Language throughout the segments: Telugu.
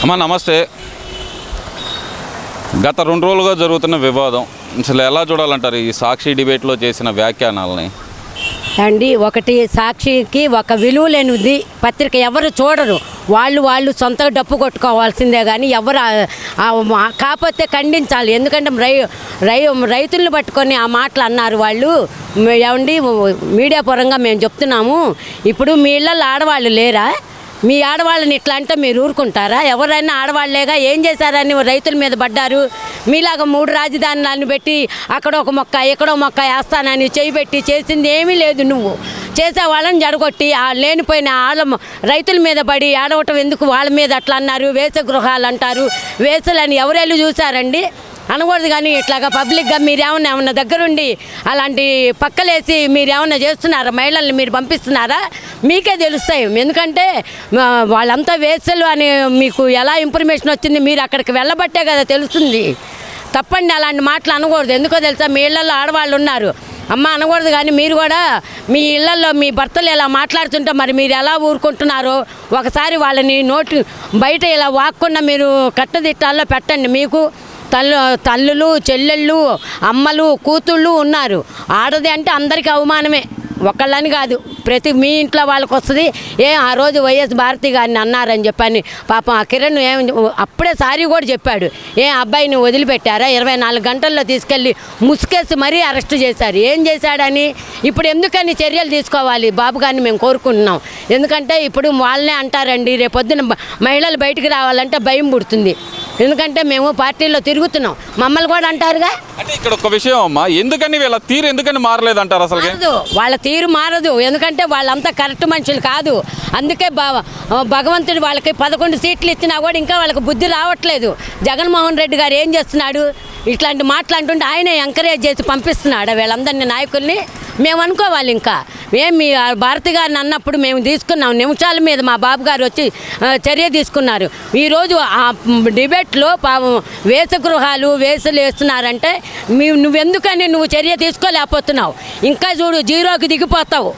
అమ్మ నమస్తే. గత 2 రోజులుగా జరుగుతున్న వివాదం అసలు ఎలా చూడాలంటారు ఈ సాక్షి డిబేట్లో చేసిన వ్యాఖ్యానాలని? అండి, ఒకటి సాక్షికి ఒక విలువ లేనిది పత్రిక ఎవరు చూడరు. వాళ్ళు సొంత డప్పు కొట్టుకోవాల్సిందే కానీ ఎవరు కాకపోతే ఖండించాలి. ఎందుకంటే రైతులను పట్టుకొని ఆ మాటలు అన్నారు వాళ్ళు. ఏమండి, మీడియా పరంగా మేము చెప్తున్నాము, ఇప్పుడు మీ ఇళ్ళల్లో ఆడవాళ్ళు లేరా? మీ ఆడవాళ్ళని ఇట్లా అంటే మీరు ఊరుకుంటారా? ఎవరైనా ఆడవాళ్ళేగా ఏం చేశారని రైతుల మీద పడ్డారు. మీలాగా 3 రాజధానులను పెట్టి అక్కడ ఒక మొక్క ఎక్కడో మొక్క వేస్తానని చేయిబెట్టి చేసింది ఏమీ లేదు. నువ్వు చేసే వాళ్ళని జడగొట్టి లేనిపోయిన రైతుల మీద పడి ఆడవటం ఎందుకు? వాళ్ళ మీద అట్లా అన్నారు. వేస గృహాలు అంటారు. వేసలని ఎవరెళ్ళు చూశారండి? అనకూడదు. కానీ ఇట్లాగా పబ్లిక్గా మీరేమన్నా దగ్గరుండి అలాంటి పక్కలేసి మీరేమన్నా చేస్తున్నారా? మహిళల్ని మీరు పంపిస్తున్నారా? మీకే తెలుస్తాయి. ఎందుకంటే వాళ్ళంతా వేసలు అని మీకు ఎలా ఇన్ఫర్మేషన్ వచ్చింది? మీరు అక్కడికి వెళ్ళబట్టే కదా తెలుస్తుంది. తప్పండి, అలాంటి మాటలు అనకూడదు. ఎందుకో తెలుసా? మీ ఇళ్లలో ఆడవాళ్ళు ఉన్నారు అమ్మ, అనకూడదు. కానీ మీరు కూడా మీ ఇళ్లలో మీ భర్తలు ఇలా మాట్లాడుతుంటే మరి మీరు ఎలా ఊరుకుంటున్నారో ఒకసారి వాళ్ళని నోటి బయట ఇలా వాక్కుండా మీరు కట్టదిట్టాల్లో పెట్టండి. మీకు తల్లులు, చెల్లెళ్ళు, అమ్మలు, కూతుళ్ళు ఉన్నారు. ఆడది అంటే అందరికీ అవమానమే, ఒకళ్ళని కాదు. ప్రతి మీ ఇంట్లో వాళ్ళకి వస్తుంది. ఆ రోజు వైఎస్ భారతి గారిని అన్నారని చెప్పని పాపం ఆ కిరణ్ అప్పుడే సారీ కూడా చెప్పాడు. అబ్బాయిని వదిలిపెట్టారా? 24 గంటల్లో తీసుకెళ్ళి ముసుకేసి మరీ అరెస్ట్ చేశారు. ఏం చేశాడని? ఇప్పుడు ఎందుకని చర్యలు తీసుకోవాలి బాబు గారిని మేము కోరుకుంటున్నాం. ఎందుకంటే ఇప్పుడు వాళ్ళనే అంటారండి, రేపొద్దున మహిళలు బయటికి రావాలంటే భయం పుడుతుంది. ఎందుకంటే మేము పార్టీలో తిరుగుతున్నాం, మమ్మల్ని కూడా అంటారుగా. అంటే ఇక్కడ ఒక విషయం అమ్మా, ఎందుకని వీళ్ళ తీరు ఎందుకని మారలేదు అంటారు? అసలు వాళ్ళ తీరు మారదు. ఎందుకంటే వాళ్ళంతా కరెక్ట్ మనుషులు కాదు. అందుకే భగవంతుడు వాళ్ళకి 11 సీట్లు ఇచ్చినా కూడా ఇంకా వాళ్ళకి బుద్ధి రావట్లేదు. జగన్మోహన్ రెడ్డి గారు ఏం చేస్తున్నాడు? ఇట్లాంటి మాటలు అంటుంటే ఆయనే ఎంకరేజ్ చేసి పంపిస్తున్నాడు వీళ్ళందరినీ నాయకుల్ని. మేము అనుకోవాలి ఇంకా మీ భారతి గారిని అన్నప్పుడు మేము తీసుకున్నాం నిమిషాల మీద. మా బాబు గారు వచ్చి చర్య తీసుకున్నారు. ఈరోజు ఆ డిబేట్లో వేసగృహాలు వేసలు వేస్తున్నారంటే నువ్వెందుకని నువ్వు చర్య తీసుకోలేకపోతున్నావు? ఇంకా చూడు, జీరోకి దిగిపోతావు.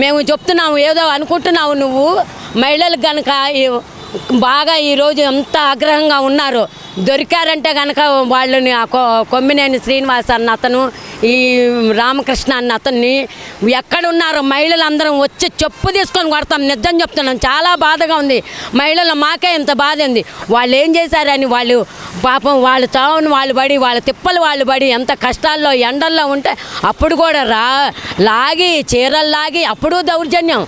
మేము చెప్తున్నాము, ఏదో అనుకుంటున్నావు నువ్వు. మహిళలకు కనుక బాగా ఈరోజు ఎంత ఆగ్రహంగా ఉన్నారో, దొరికారంటే కనుక వాళ్ళని కొమ్మినేని శ్రీనివాస్ అన్న అతను, ఈ రామకృష్ణ అన్న అతన్ని ఎక్కడున్నారో మహిళలందరం వచ్చి చెప్పు తీసుకొని కొడతాం. నిజం చెప్తున్నాం, చాలా బాధగా ఉంది. మహిళలు మాకే ఇంత బాధ ఉంది. వాళ్ళు ఏం చేశారని వాళ్ళు పాపం వాళ్ళ చావును వాళ్ళు పడి, వాళ్ళ తిప్పలు వాళ్ళు పడి ఎంత కష్టాల్లో ఎండల్లో ఉంటే అప్పుడు కూడా లాగి చీరలు లాగి అప్పుడు దౌర్జన్యం.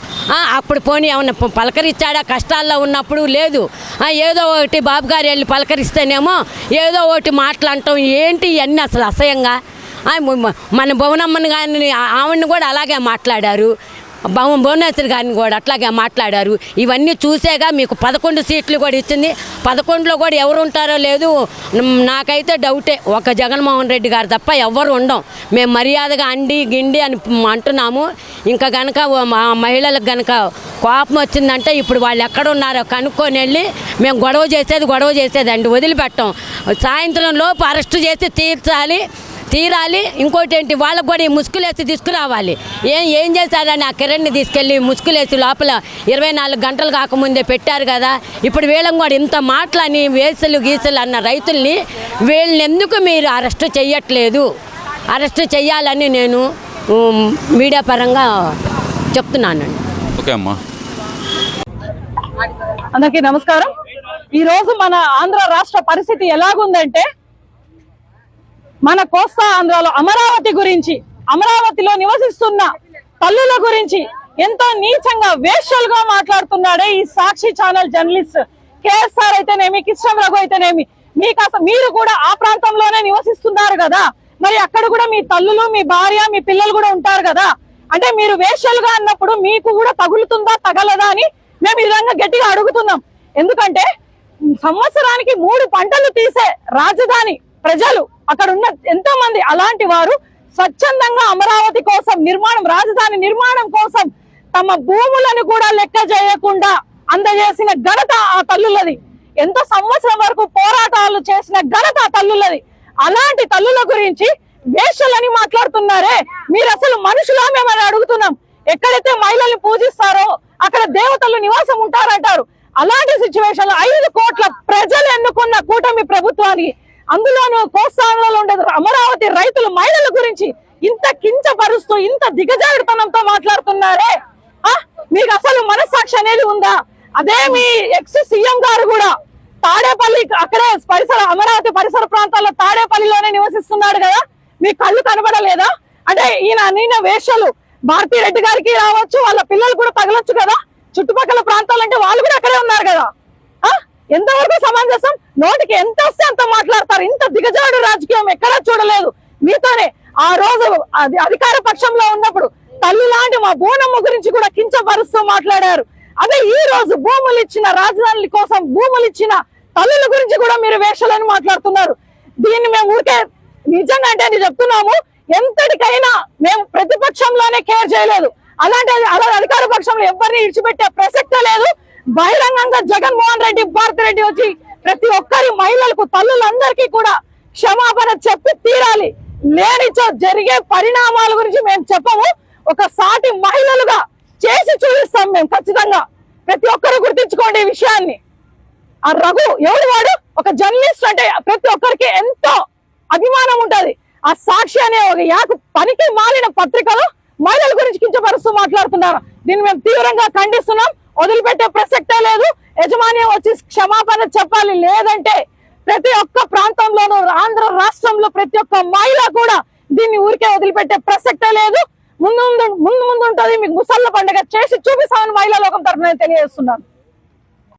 అప్పుడు పోనీ ఏమన్నా పలకరించాడా? కష్టాల్లో ఉన్నప్పుడు లేదు. ఏదో ఒకటి బాబు గారు వెళ్ళి పలకరిస్తేనేమో ఏదో ఒకటి మాట్లాడటం ఏంటి? ఇవన్నీ అసలు అసహ్యంగా. మన భువనమ్మని కానీ ఆవిడని కూడా అలాగే మాట్లాడారు. భువనేశ్వరి గారిని కూడా అట్లాగే మాట్లాడారు. ఇవన్నీ చూసేగా మీకు 11 సీట్లు కూడా ఇచ్చింది. 11లో కూడా ఎవరు ఉంటారో లేదు. నాకైతే డౌటే, ఒక జగన్మోహన్ రెడ్డి గారు తప్ప ఎవరు ఉండం. మేము మర్యాదగా అండి గిండి అని అంటున్నాము. ఇంకా కనుక మా మహిళలకు కనుక కోపం వచ్చిందంటే ఇప్పుడు వాళ్ళు ఎక్కడున్నారో కనుక్కొని వెళ్ళి మేము గొడవ చేసేది అండి, వదిలిపెట్టాం. సాయంత్రం లోపు అరెస్టు చేసి తీరాలి. ఇంకోటి ఏంటి, వాళ్ళకు కూడా ఈ ముసుగులేసి తీసుకురావాలి. ఏం చేశారని ఆ కిరణ్ని తీసుకెళ్ళి ముసుగులేసి లోపల 24 గంటలు కాకముందే పెట్టారు కదా. ఇప్పుడు వీళ్ళని కూడా ఇంత మాటలని వేసలు గీసలు అన్న రైతుల్ని వీళ్ళని ఎందుకు మీరు అరెస్ట్ చేయట్లేదు? అరెస్ట్ చేయాలని నేను మీడియా పరంగా చెప్తున్నానండి. ఓకే అమ్మా. అందరికీ నమస్కారం. ఈరోజు మన ఆంధ్ర రాష్ట్ర పరిస్థితి ఎలాగుందంటే, మన కోస్తా ఆంధ్రాలో అమరావతి గురించి, అమరావతిలో నివసిస్తున్న తల్లుల గురించి ఎంతో నీచంగా వేశ్యలుగా మాట్లాడుతున్నాడే ఈ సాక్షి ఛానల్ జర్నలిస్ట్ కేఎస్ఆర్ అయితేనేమి, కిష్టం రఘు అయితేనేమి. మీరు కూడా ఆ ప్రాంతంలోనే నివసిస్తున్నారు కదా, మరి అక్కడ కూడా మీ తల్లులు, మీ భార్య, మీ పిల్లలు కూడా ఉంటారు కదా. అంటే మీరు వేశ్యలుగా అన్నప్పుడు మీకు కూడా తగులుతుందా తగలదా అని మేము ఈ విధంగా గట్టిగా అడుగుతున్నాం. ఎందుకంటే సంవత్సరానికి 3 పంటలు తీసే రాజధాని ప్రజలు, అక్కడ ఉన్న ఎంతో మంది అలాంటి వారు స్వచ్ఛందంగా అమరావతి కోసం రాజధాని నిర్మాణం కోసం తమ భూములను కూడా లెక్క చేయకుండా అందజేసిన ఘనత ఆ తల్లులది. ఎంతో సంవత్సరం వరకు పోరాటాలు చేసిన ఘనత ఆ తల్లులది. అలాంటి తల్లుల గురించి వేశ్యలని మాట్లాడుతున్నారే, మీరు అసలు మనుషులా మేమని అడుగుతున్నాం. ఎక్కడైతే మహిళల్ని పూజిస్తారో అక్కడ దేవతలు నివాసం ఉంటారంటారు. అలాంటి సిచ్యువేషన్ లో 5 కోట్ల ప్రజలు మీ ప్రభుత్వానికి. అందులోనూ కోస్తాంధ్రలో ఉండే అమరావతి రైతులు మహిళల గురించి ఇంత కించపరుస్తూ ఇంత దిగజారుతనంతో మాట్లాడుతున్నారే. మీకు అసలు మనస్సాక్షి అనేది ఉందా? అదే మీ ఎక్స్ సీఎం గారు కూడా తాడేపల్లి అక్కడే అమరావతి పరిసర ప్రాంతాల్లో తాడేపల్లిలోనే నివసిస్తున్నాడు కదా, మీ కళ్ళు కనబడలేదా? అంటే ఈయన వేషాలు భారతీరెడ్డి గారికి రావచ్చు, వాళ్ళ పిల్లలు కూడా తగలొచ్చు కదా, చుట్టుపక్కల ప్రాంతాలంటే వాళ్ళు కూడా అక్కడే ఉన్నారు కదా. ఎంతవరకు సమంజసం? నోటికి ఎంత వస్తే అంత మాట్లాడతారు. ఇంత దిగజాడు రాజకీయం ఎక్కడా చూడలేదు మీతోనే. ఆ రోజు అధికార పక్షంలో ఉన్నప్పుడు తల్లి లాంటి మా బోనమ్మ గురించి కూడా కించపరుస్తూ మాట్లాడారు. అదే ఈ రోజు భూములు ఇచ్చిన రాజధానుల కోసం భూములు ఇచ్చిన తల్లుల గురించి కూడా మీరు వేషాలని మాట్లాడుతున్నారు. దీన్ని మేము ఊరికే నిజంగా అంటే అని చెప్తున్నాము, ఎంతటికైనా మేము ప్రతిపక్షంలోనే కేర్ చేయలేదు. అలాంటి అధికార పక్షంలో ఎవరిని ఇడిచిపెట్టే ప్రసక్తే లేదు. బహిరంగంగా జగన్మోహన్ రెడ్డి భారతిరెడ్డి వచ్చి ప్రతి ఒక్కరి మహిళలకు తల్లులందరికీ కూడా క్షమాపణ చెప్పి తీరాలి. లేనిచో జరిగే పరిణామాల గురించి మేము చెప్పము, ఒక సాటి మహిళలుగా చేసి చూపిస్తాం మేము ఖచ్చితంగా. ప్రతి ఒక్కరు గుర్తించుకోండి ఈ విషయాన్ని. ఆ రఘు ఎవడు వాడు? ఒక జర్నలిస్ట్ అంటే ప్రతి ఒక్కరికి ఎంతో అభిమానం ఉంటది. ఆ సాక్షి అనే ఒక పనికి మాలిన పత్రికలో మహిళల గురించి కించపరుస్తూ మాట్లాడుతున్నారు. దీన్ని మేము తీవ్రంగా ఖండిస్తున్నాం. వదిలిపెట్టే ప్రసక్తే లేదు. యజమాని వచ్చి క్షమాపణ చెప్పాలి. లేదంటే ప్రతి ఒక్క ప్రాంతంలోనూ ఆంధ్ర రాష్ట్రంలో ప్రతి ఒక్క మహిళ కూడా దీన్ని ఊరికే వదిలిపెట్టే ప్రసక్తే లేదు. ముందు ఉంటది మీకు ముసళ్ళ పండుగ చేసి చూపిస్తామని మహిళా లోకం తరఫున తెలియజేస్తున్నాను.